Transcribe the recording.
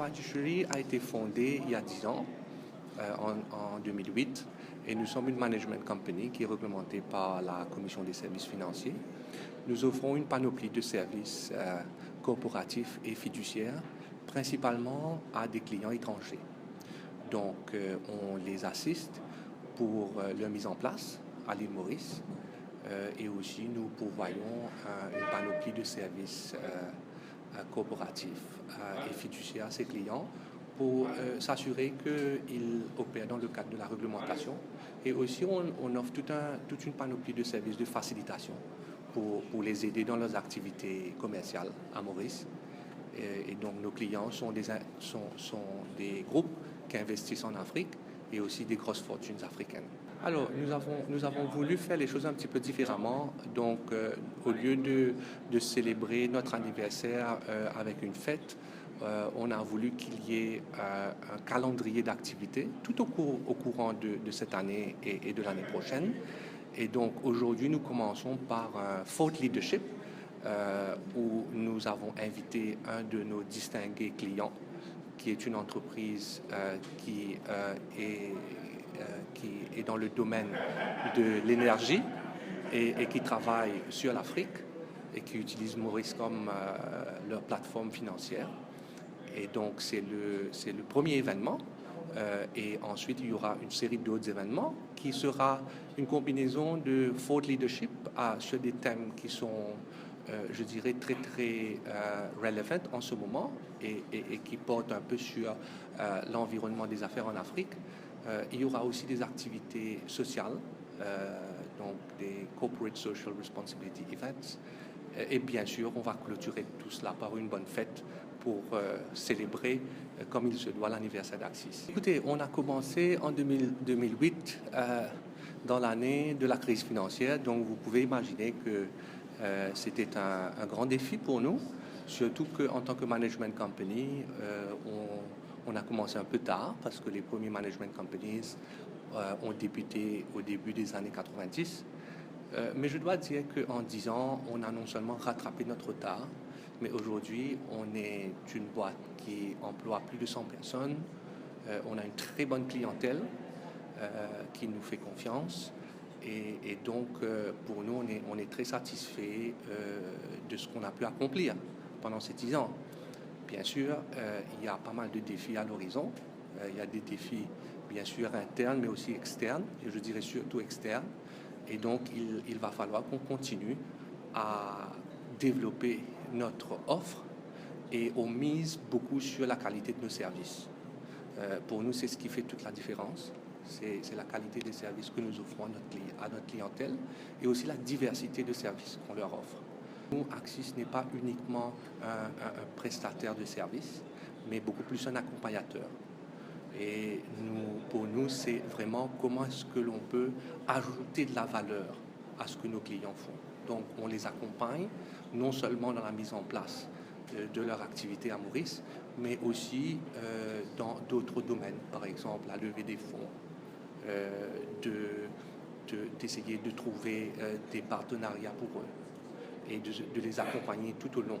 Fiduciary a été fondée il y a 10 ans, en 2008, et nous sommes une management company qui est réglementée par la Commission des services financiers. Nous offrons une panoplie de services corporatifs et fiduciaires, principalement à des clients étrangers. Donc, on les assiste pour leur mise en place à l'île Maurice, et aussi nous pourvoyons une panoplie de services corporatifs et fiduciaires à ces clients pour s'assurer qu'ils opèrent dans le cadre de la réglementation. Et aussi, on offre toute une panoplie de services de facilitation pour les aider dans leurs activités commerciales à Maurice. Et donc, nos clients sont des groupes qui investissent en Afrique et aussi des grosses fortunes africaines. Alors, nous avons voulu faire les choses un petit peu différemment. Donc, au lieu de célébrer notre anniversaire avec une fête, on a voulu qu'il y ait un calendrier d'activités tout au courant de cette année et de l'année prochaine. Et donc, aujourd'hui, nous commençons par un Thought Leadership, où nous avons invité un de nos distingués clients, qui est une entreprise qui est dans le domaine de l'énergie et qui travaille sur l'Afrique et qui utilise Maurice comme leur plateforme financière. Et donc, c'est le premier événement. Et ensuite, il y aura une série d'autres événements qui sera une combinaison de thought leadership sur des thèmes qui sont, je dirais, très, très relevant en ce moment et qui portent un peu sur l'environnement des affaires en Afrique. Il y aura aussi des activités sociales, donc des Corporate Social Responsibility Events. Et bien sûr, on va clôturer tout cela par une bonne fête pour célébrer comme il se doit l'anniversaire d'Axis. Écoutez, on a commencé en 2008, dans l'année de la crise financière, donc vous pouvez imaginer que c'était un grand défi pour nous, surtout qu'en tant que management company, on a commencé un peu tard parce que les premiers management companies ont débuté au début des années 90. Mais je dois dire qu'en 10 ans, on a non seulement rattrapé notre retard, mais aujourd'hui, on est une boîte qui emploie plus de 100 personnes. On a une très bonne clientèle qui nous fait confiance. Et donc, pour nous, on est très satisfait de ce qu'on a pu accomplir pendant ces 10 ans. Bien sûr, il y a pas mal de défis à l'horizon. Il y a des défis, bien sûr, internes, mais aussi externes, et je dirais surtout externes. Et donc, il va falloir qu'on continue à développer notre offre et on mise beaucoup sur la qualité de nos services. Pour nous, c'est ce qui fait toute la différence. C'est la qualité des services que nous offrons à notre clientèle et aussi la diversité de services qu'on leur offre. Nous, Axis n'est pas uniquement un prestataire de services, mais beaucoup plus un accompagnateur. Et pour nous, c'est vraiment comment est-ce que l'on peut ajouter de la valeur à ce que nos clients font. Donc, on les accompagne non seulement dans la mise en place de leur activité à Maurice, mais aussi dans d'autres domaines, par exemple la levée des fonds, d'essayer de trouver des partenariats pour eux et de les accompagner tout au long.